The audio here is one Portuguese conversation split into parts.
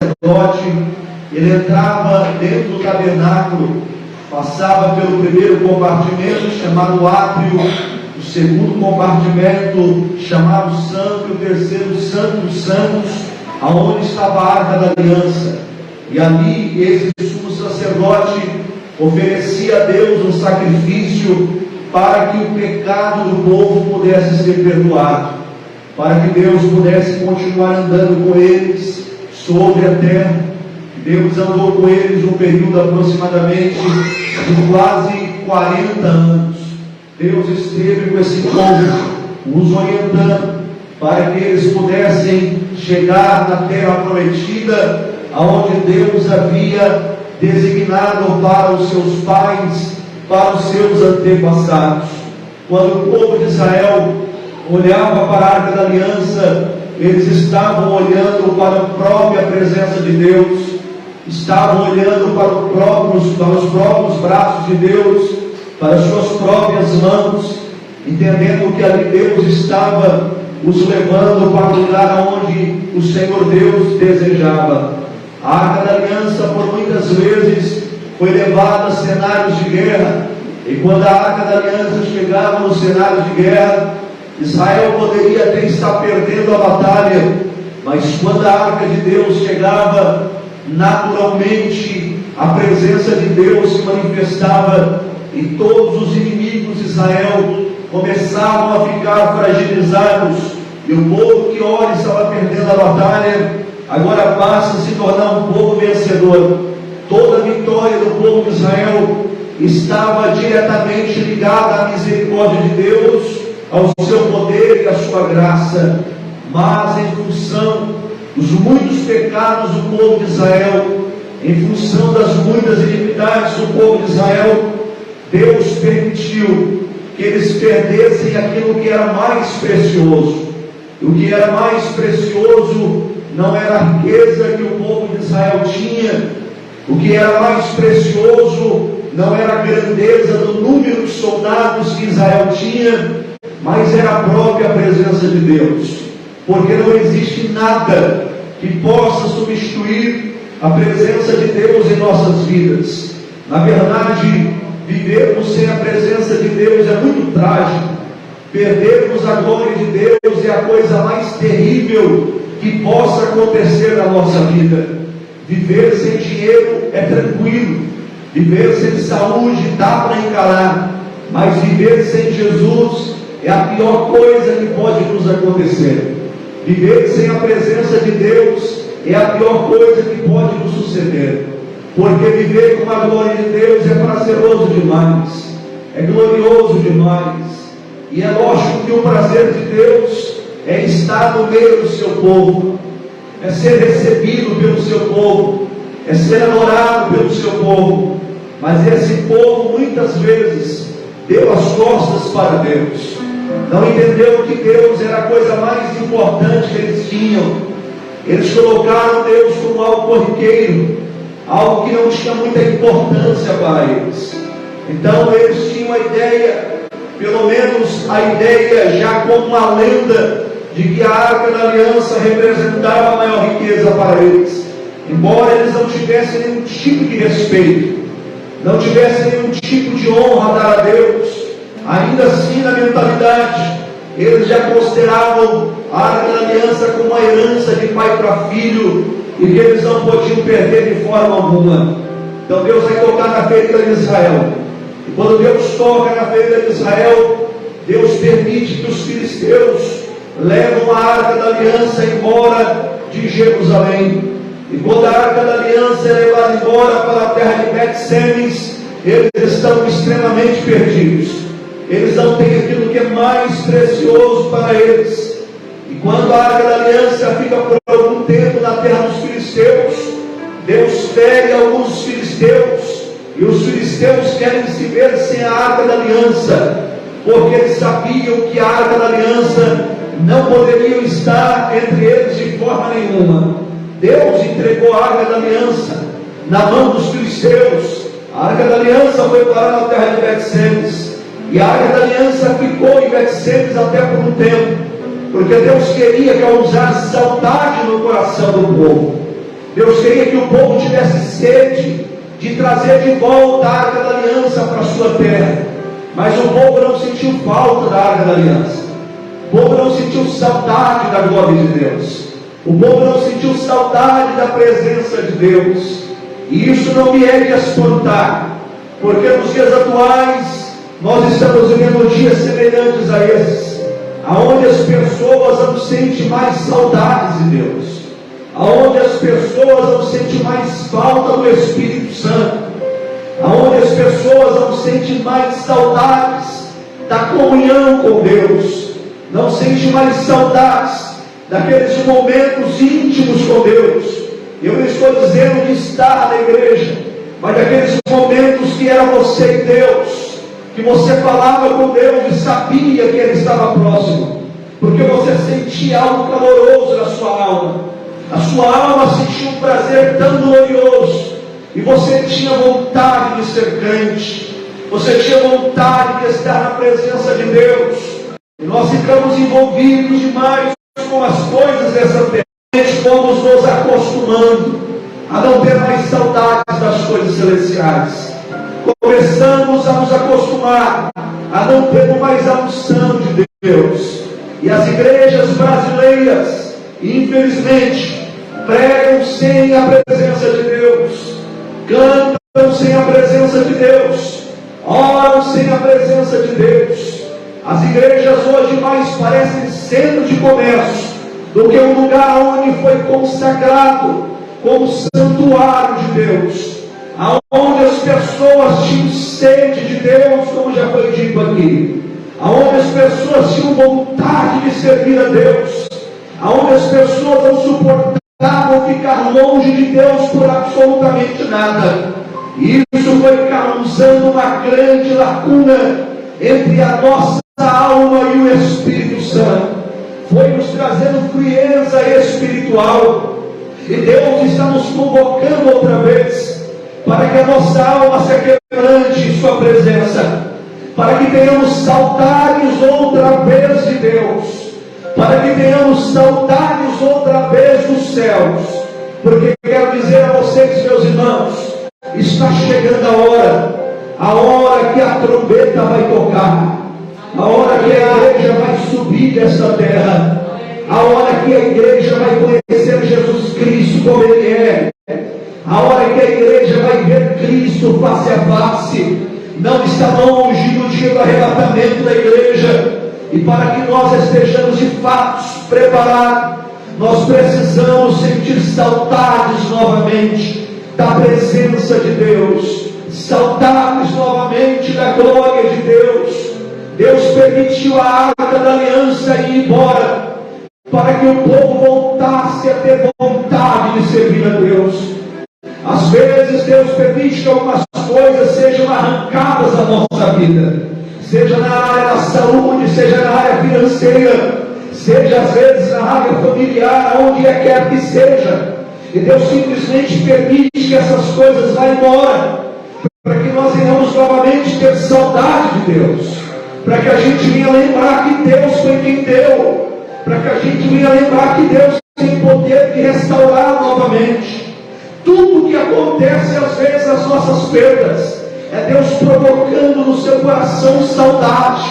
sacerdote, ele entrava dentro do tabernáculo, passava pelo primeiro compartimento, chamado átrio, o segundo compartimento, chamado santo, e o terceiro, santo dos santos, aonde estava a arca da aliança. E ali, esse sumo sacerdote oferecia a Deus um sacrifício para que o pecado do povo pudesse ser perdoado, para que Deus pudesse continuar andando com eles sobre a terra. Deus andou com eles um período aproximadamente de quase 40 anos. Deus esteve com esse povo, os orientando, para que eles pudessem chegar na terra prometida, aonde Deus havia designado para os seus pais, para os seus antepassados. Quando o povo de Israel olhava para a arca da aliança, eles estavam olhando para a própria presença de Deus, estavam olhando para os próprios braços de Deus, para as suas próprias mãos, entendendo que ali Deus estava os levando para o lugar onde o Senhor Deus desejava. A arca da aliança por muitas vezes foi levada a cenários de guerra, e quando a arca da aliança chegava nos cenários de guerra, Israel poderia até estar perdendo a batalha, mas quando a arca de Deus chegava, naturalmente a presença de Deus se manifestava, e todos os inimigos de Israel começavam a ficar fragilizados, e o povo que ora estava perdendo a batalha, agora passa a se tornar um povo vencedor. Toda a vitória do povo de Israel estava diretamente ligada à misericórdia de Deus, ao seu poder e à sua graça. Mas em função dos muitos pecados do povo de Israel, em função das muitas iniquidades do povo de Israel, Deus permitiu que eles perdessem aquilo que era mais precioso. E o que era mais precioso não era a riqueza que o povo de Israel tinha, o que era mais precioso não era a grandeza do número de soldados que Israel tinha, mas era a própria presença de Deus, porque não existe nada que possa substituir a presença de Deus em nossas vidas. Na verdade, vivermos sem a presença de Deus é muito trágico. Perdermos a glória de Deus é a coisa mais terrível que possa acontecer na nossa vida. Viver sem dinheiro é tranquilo, viver sem saúde dá para encarar, mas viver sem Jesus é a pior coisa que pode nos acontecer. Viver sem a presença de Deus é a pior coisa que pode nos suceder, porque viver com a glória de Deus é prazeroso demais, é glorioso demais, e é lógico que o prazer de Deus é estar no meio do seu povo, é ser recebido pelo seu povo, é ser adorado pelo seu povo. Mas esse povo muitas vezes deu as costas para Deus, não entendeu que Deus era a coisa mais importante que eles tinham. Eles colocaram Deus como algo corriqueiro, algo que não tinha muita importância para eles. Então eles tinham a ideia, pelo menos a ideia já como uma lenda, de que a arca da aliança representava a maior riqueza para eles, embora eles não tivessem nenhum tipo de respeito, não tivessem nenhum tipo de honra a dar a Deus. Ainda assim, na mentalidade, eles já consideravam a arca da aliança como uma herança de pai para filho, e que eles não podiam perder de forma alguma. Então Deus vai tocar na ferida de Israel, e quando Deus toca na ferida de Israel, Deus permite que os filisteus levam a arca da aliança embora de Jerusalém. E quando a arca da aliança é levada embora para a terra de Bet-Semes, eles estão extremamente perdidos. Eles não têm aquilo que é mais precioso para eles. E quando a arca da aliança fica por algum tempo na terra dos filisteus, Deus fere alguns filisteus, e os filisteus querem se ver sem a arca da aliança, porque eles sabiam que a arca da aliança não poderia estar entre eles de forma nenhuma. Deus entregou a arca da aliança na mão dos filisteus. A arca da aliança foi parar na terra de Bet-Semes, e a arca da aliança ficou em Bet-Semes até por um tempo, porque Deus queria causar saudade no coração do povo. Deus queria que o povo tivesse sede de trazer de volta a Arca da Aliança para a sua terra. Mas o povo não sentiu falta da Arca da Aliança. O povo não sentiu saudade da glória de Deus. O povo não sentiu saudade da presença de Deus. E isso não me é de espantar, porque nos dias atuais nós estamos vivendo dias semelhantes a esses, aonde as pessoas não sentem mais saudades de Deus, aonde as pessoas não sentem mais falta do Espírito Santo, aonde as pessoas não sentem mais saudades da comunhão com Deus, não sentem mais saudades daqueles momentos íntimos com Deus. Eu não estou dizendo de estar na igreja, mas daqueles momentos que era você e Deus, que você falava com Deus e sabia que Ele estava próximo, porque você sentia algo caloroso na sua alma. A sua alma sentia um prazer tão glorioso, e você tinha vontade de ser crente, você tinha vontade de estar na presença de Deus. E nós ficamos envolvidos demais com as coisas dessa terra. Fomos nos acostumando a não ter mais saudades das coisas celestiais. Começamos a nos acostumar a não ter mais a unção de Deus. E as igrejas brasileiras, infelizmente, pregam sem a presença de Deus, cantam sem a presença de Deus, oram sem a presença de Deus. As igrejas hoje mais parecem centro de comércio do que um lugar onde foi consagrado como santuário de Deus, aonde as pessoas tinham sede de Deus, como já foi dito aqui, aonde as pessoas tinham vontade de servir a Deus, aonde as pessoas não suportavam ficar longe de Deus por absolutamente nada. E isso foi causando uma grande lacuna entre a nossa alma e o Espírito Santo. Foi nos trazendo frieza espiritual. E Deus está nos convocando outra vez, para que a nossa alma se quebrante em Sua presença, para que tenhamos saudades outra vez de Deus, para que tenhamos saudades outra vez dos céus. Porque quero dizer a vocês, meus irmãos, está chegando a hora que a trombeta vai tocar, a hora que a igreja vai subir dessa terra, a hora que a igreja vai conhecer Jesus Cristo como Ele é, a hora que a igreja vai ver Cristo face a face. Não está longe do dia do arrebatamento da igreja. E para que nós estejamos de fato preparados, nós precisamos sentir saudades novamente da presença de Deus, saudades novamente da glória de Deus. Deus permitiu a Arca da Aliança ir embora, para que o povo voltasse a ter vontade de servir a Deus. Às vezes Deus permite que algumas coisas sejam arrancadas da nossa vida, seja na área da saúde, seja na área financeira, seja às vezes na área familiar, onde quer que seja. E Deus simplesmente permite que essas coisas vá embora, para que nós venhamos novamente ter saudade de Deus, para que a gente venha lembrar que Deus foi quem deu, para que a gente venha lembrar que Deus tem poder de restaurar novamente. Tudo que acontece às vezes, as nossas perdas, é Deus provocando no seu coração saudade,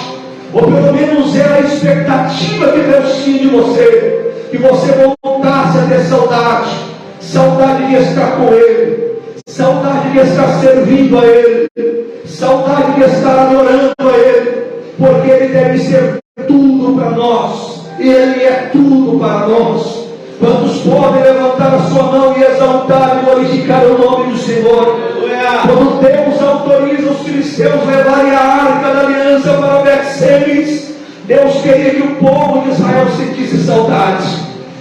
ou pelo menos era a expectativa que Deus tinha de você, que você voltasse a ter saudade, saudade de estar com Ele, saudade de estar servindo a Ele, saudade de estar adorando a Ele, porque Ele deve ser tudo para nós, e Ele é tudo para nós. Quantos podem levantar a sua mão e exaltar e glorificar o nome do Senhor? Quando Deus autoriza os filisteus levarem a Arca da Aliança para Bet-Semes, Deus queria que o povo de Israel sentisse saudade,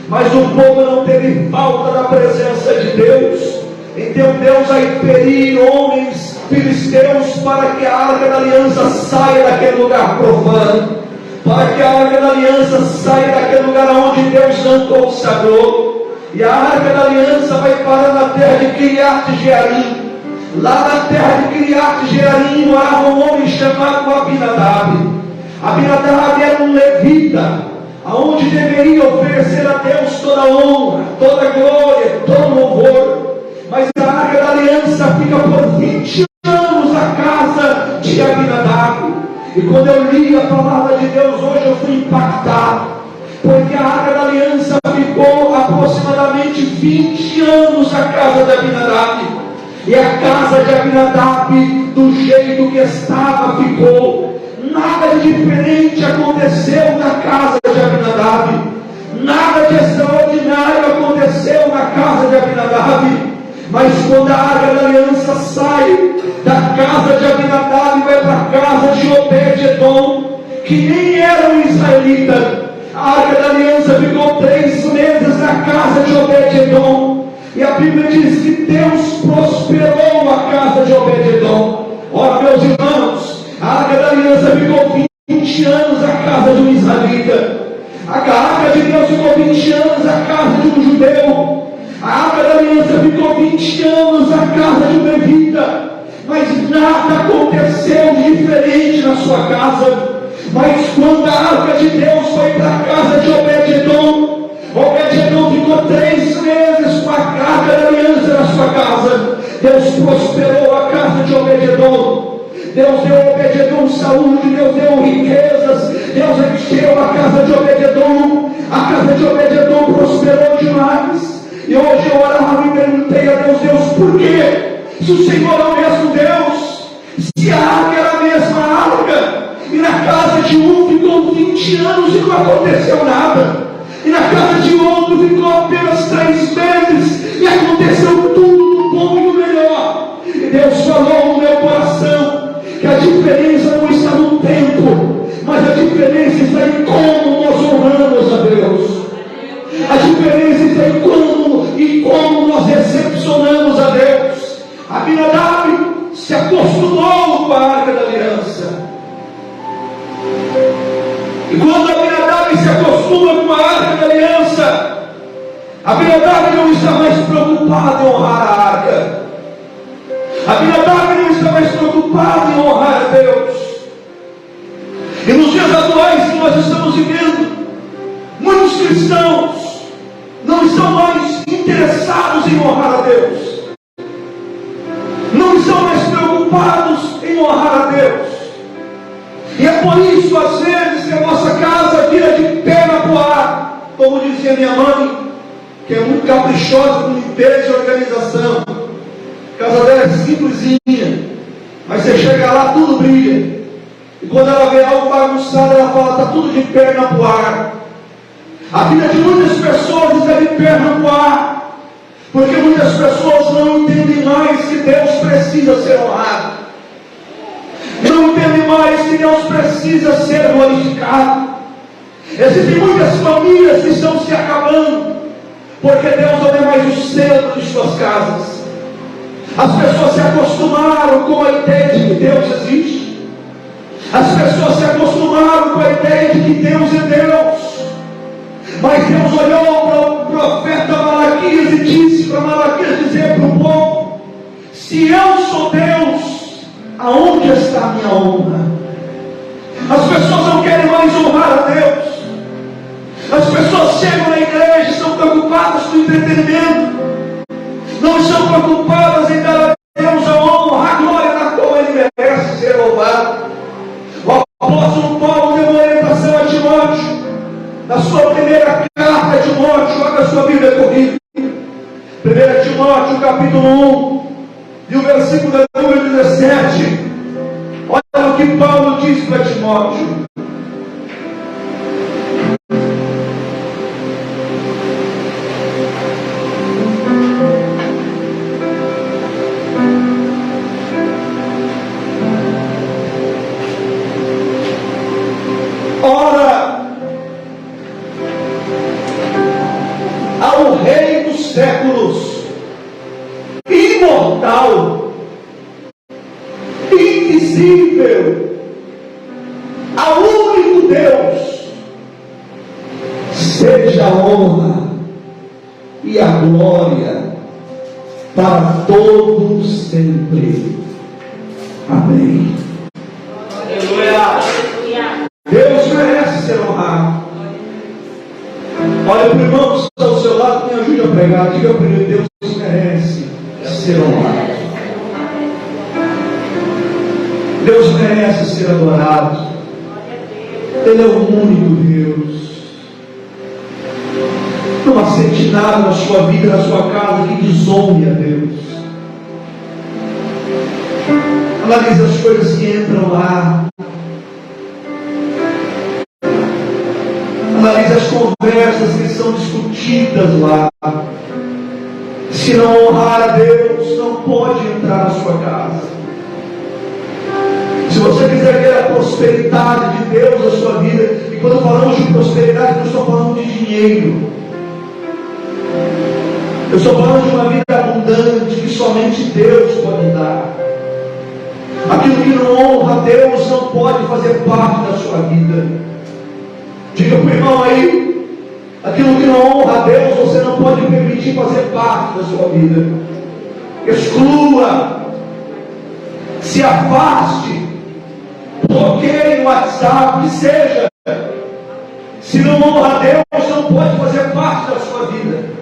mas o povo não teve falta da presença de Deus. Então Deus vai ferir homens filisteus para que a Arca da Aliança saia daquele lugar profano, para que a Arca da Aliança saia daquele lugar onde Deus não consagrou. E a Arca da Aliança vai parar na terra de Kiriat-Jearim. Lá na terra de Kiriat-Jearim morava um homem chamado Abinadab. Abinadab era um levita. aonde deveria oferecer a Deus toda a honra, toda a glória, todo o louvor. Mas a Arca da Aliança fica por 20 anos na casa de Abinadab. E quando eu li a palavra de Deus hoje, eu fui impactado, porque a Arca da Aliança ficou aproximadamente 20 anos na casa de Abinadab. E a casa de Abinadab, do jeito que estava, ficou. Nada de diferente aconteceu na casa de Abinadab. Nada de extraordinário aconteceu na casa de Abinadab. Mas quando a Arca da Aliança sai da casa de Abinadab e vai para a casa de Obed-Edom, que nem era um israelita, a Arca da Aliança ficou 3 meses na casa de Obed-Edom. E a Bíblia diz que Deus prosperou a casa de Obed-Edom. Ora, meus irmãos, a Arca da Aliança ficou 20 anos na casa de um israelita. A Arca de Deus ficou 20 anos na casa de um judeu. A Arca da Aliança ficou 20 anos na casa de um levita. Mas nada aconteceu de diferente na sua casa. Mas quando a Arca de Deus foi para a casa de Obed-Edom, Obed-Edom ficou 3 meses com a Arca da Aliança na sua casa. Deus prosperou a casa de Obed-Edom. Deus deu a Obed-Edom saúde, Deus deu riquezas, Deus encheu a casa de Obed-Edom. A casa de Obed-Edom prosperou demais. E hoje eu orava e perguntei a Deus, por quê? Se o Senhor é o mesmo Deus, se a arca era a mesma arca, e na casa de um ficou 20 anos e não aconteceu nada, e na casa de outro ficou apenas 3 meses, e aconteceu tudo do bom e do melhor. E Deus falou no meu coração, que a diferença não está no tempo, mas a diferença está em como nós honramos a Deus. A diferença está em como nós recepcionamos a Deus. Abinadab se acostumou com a Arca da Aliança. E quando Abinadab se acostuma com a Arca da Aliança, Abinadab não está mais preocupado em honrar a arca. Abinadab não está mais preocupado em honrar a Deus. E nos dias atuais que nós estamos vivendo, muitos cristãos não estão mais interessados em honrar a Deus, não estão mais preocupados em honrar a Deus. E é por isso, às vezes, que a nossa casa vira de pé na poá, como dizia minha mãe, que é muito caprichosa com limpeza e organização. A casa dela é simplesinha, mas você chega lá, tudo brilha. E quando ela vê algo bagunçado, ela fala, está tudo de pé na poá. A vida de muitas pessoas está de pé na poá, porque muitas pessoas não entendem mais que Deus precisa ser honrado, não entendem mais que Deus precisa ser glorificado. Existem muitas famílias que estão se acabando, porque Deus não é mais o centro de suas casas. As pessoas se acostumaram com a ideia de que Deus existe. As pessoas se acostumaram com a ideia de que Deus é Deus. Mas Deus olhou para o profeta Malaquias e disse para Malaquias dizer para o povo: se eu sou Deus, aonde está a minha honra? As pessoas não querem mais honrar a Deus. As pessoas chegam na igreja e estão preocupadas com o entretenimento, não estão preocupadas em dar a Deus a honra, a glória na qual Ele merece ser louvado. O apóstolo Paulo deu uma orientação a Timóteo, na sua primeira carta a Timóteo. Olha a sua Bíblia comigo, 1 Timóteo capítulo 1 e o versículo número 17. Olha o que Paulo diz para Timóteo: ora, ao Rei dos séculos, imortal, invisível, ao único Deus, seja a honra e a glória para todos sempre. Amém. Aleluia. Deus merece ser honrado. Olha para o irmão que está ao seu lado, me ajude a pregar. Diga para ele: Deus merece ser honrado. Deus merece ser adorado. Ele é o único Deus. Não aceite nada na sua vida, na sua casa, que desonre a Deus. Analise as coisas que entram lá. Analise as conversas que são discutidas lá. Se não honrar a Deus, não pode entrar na sua casa. Se você quiser ver a prosperidade de Deus na sua vida, e quando falamos de prosperidade, não estou falando de dinheiro. Eu estou falando de uma vida abundante que somente Deus pode dar. Aquilo que não honra a Deus não pode fazer parte da sua vida. Diga para o irmão aí: aquilo que não honra a Deus, você não pode permitir fazer parte da sua vida. Exclua, se afaste, bloqueie o WhatsApp, que seja. Se não honra a Deus, não pode fazer parte da sua vida.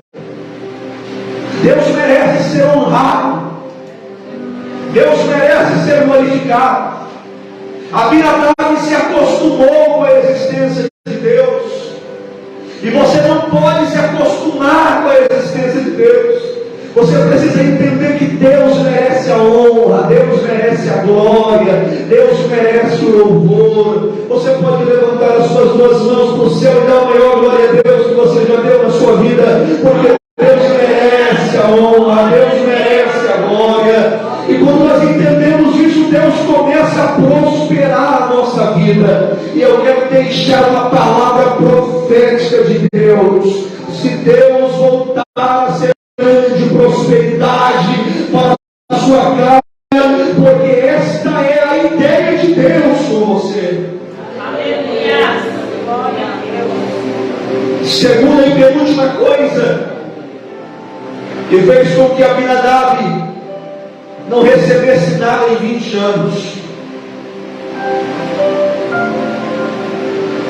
Deus merece ser honrado. Deus merece ser glorificado. Abinadab se acostumou com a existência de Deus. E você não pode se acostumar com a existência de Deus. Você precisa entender que Deus merece a honra, Deus merece a glória, Deus merece o louvor. Você pode levantar as suas duas mãos para o céu e dar a maior glória a Deus que você já deu na sua vida, porque Deus merece a honra, Deus merece a glória. E quando nós entendemos isso, Deus começa a prosperar a nossa vida. E eu quero deixar uma palavra profética de Deus. Se Deus voltar a ser grande prosperidade para a sua casa, porque esta é a ideia de Deus com você. Aleluia. Segunda e penúltima coisa que fez com que Abinadab não recebesse nada em 20 anos.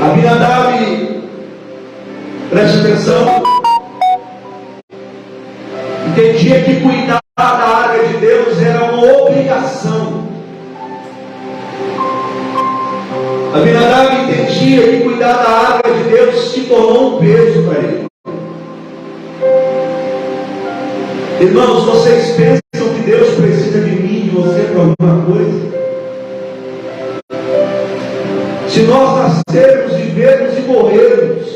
Abinadab, preste atenção, entendia que cuidar da área de Deus era uma obrigação. Abinadab entendia que cuidar da área de Deus se tornou um peso para ele. Irmãos, vocês pensam que Deus precisa de mim, de você, para alguma coisa? Se nós nascermos, vivermos e morrermos,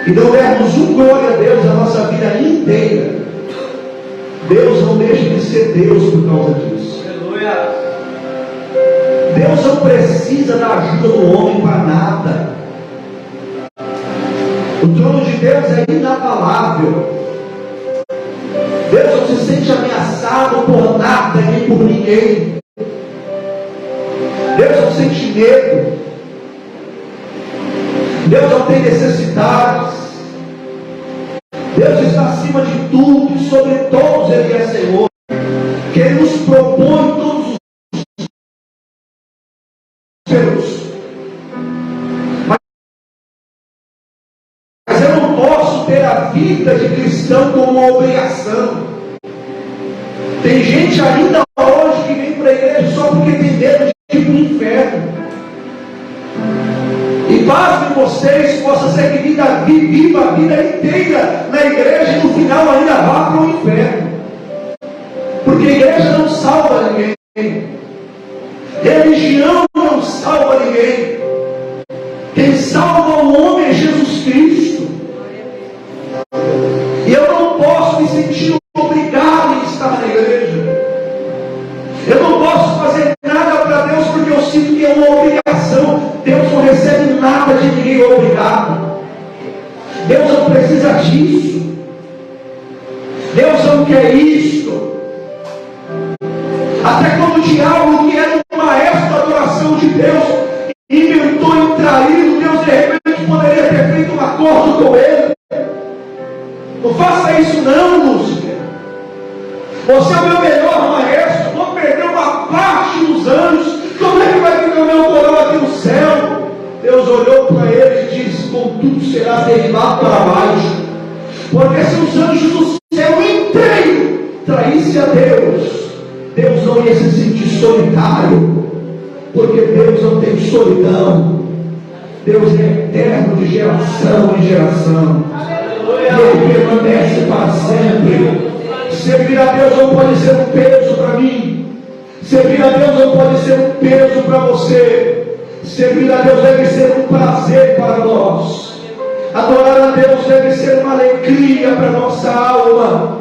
e não dermos um glória a Deus a nossa vida inteira, Deus não deixa de ser Deus por causa disso. Aleluia. Deus não precisa da ajuda do homem para nada. O trono de Deus é inabalável. Deus não se sente ameaçado por nada nem por ninguém. Deus não sente medo. Deus não tem necessidades. Deus está acima de tudo e sobre todos Ele é Senhor. Que Ele nos propõe todos os pelos. Mas eu não posso ter a vida de cristão como uma obrigação. Tem gente ainda hoje que vem para a igreja só porque tem medo de ir para o inferno. E pasmem vocês, possa ser que viva a vida inteira na igreja e no final ainda vá para o inferno. Porque a igreja não salva ninguém. Religião não salva ninguém. Quem salva o homem é Jesus Cristo. E eu não posso me sentir obrigado em estar na igreja. Eu não posso fazer nada para Deus porque eu sinto que é uma obrigação. Deus não recebe nada de ninguém obrigado. Deus não precisa disso. Deus não quer isso. Até quando o diabo, que era o maestro da adoração de Deus, inventou em traí-lo, Deus de repente poderia ter feito um acordo com ele. Não faça isso não, Lúcifer. Você é o meu melhor maestro. Vou perder uma parte dos anos. Como é que vai ficar o meu coroa aqui no céu? Deus olhou para ele e disse: contudo serás derribado para baixo. Porque se os anjos do céu inteiro traíssem a Deus, Deus não ia se sentir solitário, porque Deus não tem solidão. Deus é eterno de geração em geração, e Ele permanece para sempre. Servir a Deus não pode ser um peso para mim. Servir a Deus não pode ser um peso para você. Servir a Deus deve ser um prazer para nós. Adorar a Deus deve ser uma alegria para a nossa alma.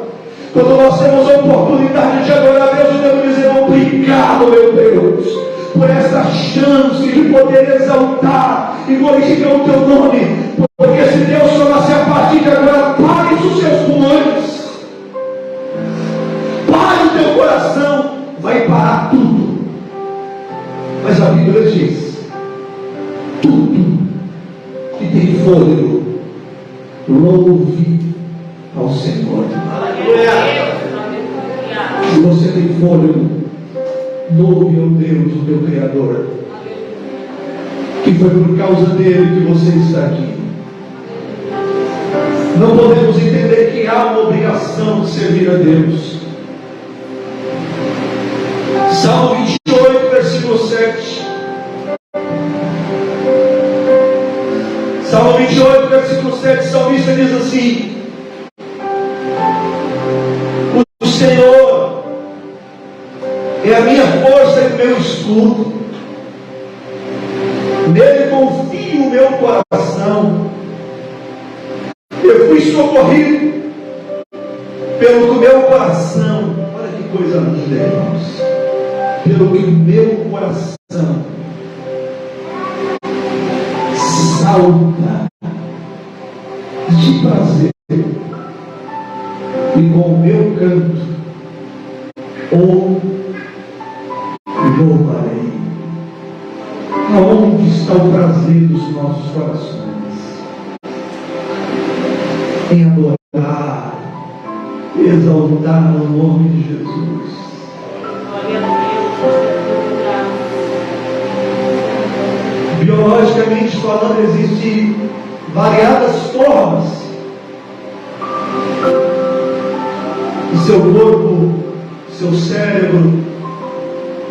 Quando nós temos a oportunidade de adorar a Deus, eu devo dizer obrigado, meu Deus, por essa chance de poder exaltar e glorificar o teu nome. Porque se Deus falasse a partir de agora, pare os seus pulmões, pare o teu coração, vai parar tudo. Mas a Bíblia diz: tudo que tem fôlego, louve ao Senhor. Se você tem fôlego, louve ao Deus, o teu Criador, que foi por causa dele que você está aqui. Não podemos entender que há uma obrigação de servir a Deus. Salmo 28, versículo 7. Salmo 28, versículo 7, o salmista diz assim: o Senhor é a minha força e o meu escudo, nele confio o meu coração. Eu fui socorrido pelo que o meu coração, olha que coisa linda, irmãos, pelo que o meu coração salta de prazer, e com o meu canto louvarei. Aonde está o prazer dos nossos corações? Em adorar, exaltar o nome de Jesus. Biologicamente falando, existem variadas formas de seu corpo, seu cérebro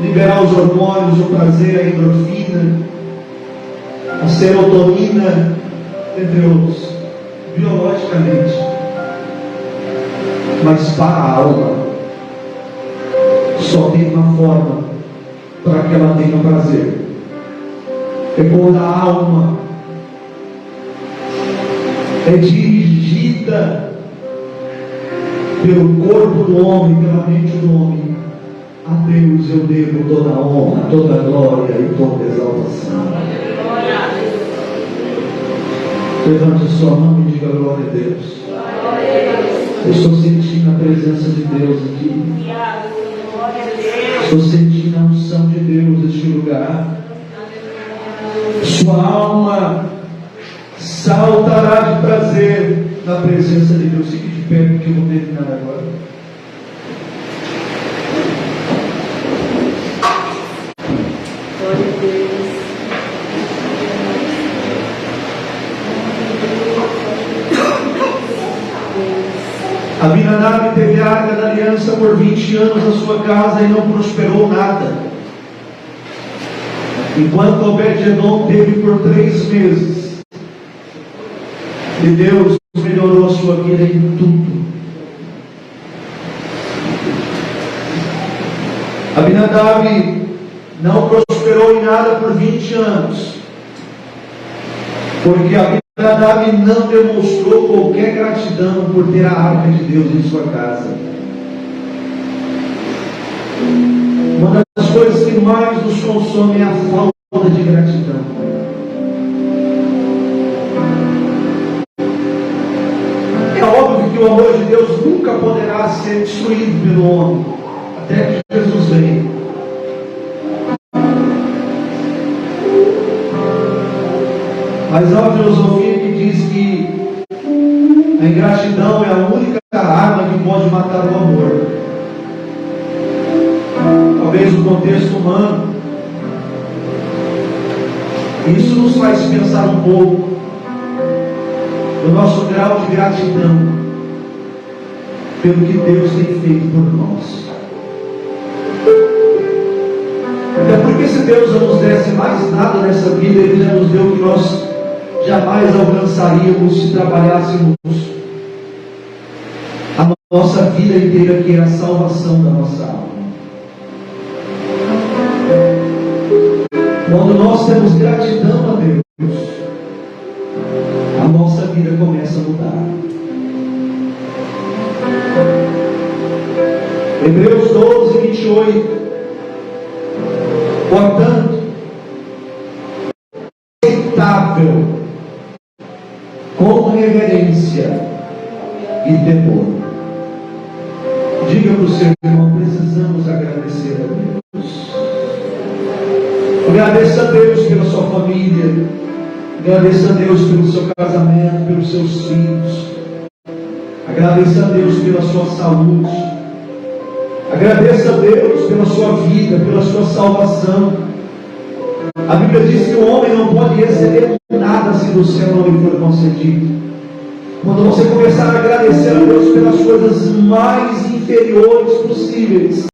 liberar os hormônios, o prazer, a endorfina, a serotonina, entre outros, biologicamente. Mas para a alma só tem uma forma para que ela tenha prazer. É quando a alma é dirigida pelo corpo do homem, pela mente do homem. A Deus eu devo toda a honra, toda a glória e toda a exaltação. Levante sua mão e diga glória a Deus. Eu estou sentindo a presença de Deus aqui. Estou sentindo a unção de Deus neste lugar. Sua alma saltará de prazer na presença de Deus. Fique de pé, porque eu vou terminar agora. Glória a Deus. Abinadab teve a arca da aliança por 20 anos na sua casa e não prosperou nada. Enquanto Obed-Edom teve por 3 meses. E Deus melhorou a sua vida em tudo. Abinadab não prosperou em nada por 20 anos. Porque Abinadab não demonstrou qualquer gratidão por ter a arca de Deus em sua casa. Uma das coisas que mais nos consome é a falta de gratidão. É óbvio que o amor de Deus nunca poderá ser destruído pelo homem, até que Jesus venha. Mas há uma filosofia que diz que a ingratidão é a única arma que pode matar o amor. Talvez no contexto humano, isso nos faz pensar um pouco. do nosso grau de gratidão pelo que Deus tem feito por nós. Até porque se Deus não nos desse mais nada nessa vida, Ele já nos deu o que nós jamais alcançaríamos se trabalhássemos a nossa vida inteira, que é a salvação da nossa alma. Quando nós temos gratidão a Deus, a nossa vida começa a mudar. Hebreus 12, 28. Portanto, aceitável, com reverência e temor. Diga para o seu irmão: precisamos agradecer a Deus. Agradeça a Deus pela sua família. Agradeça a Deus pelo seu casamento, pelos seus filhos. Agradeça a Deus pela sua saúde. Agradeça a Deus pela sua vida, pela sua salvação. A Bíblia diz que o homem não pode receber nada se do céu não lhe for concedido. Quando você começar a agradecer a Deus pelas coisas mais inferiores possíveis,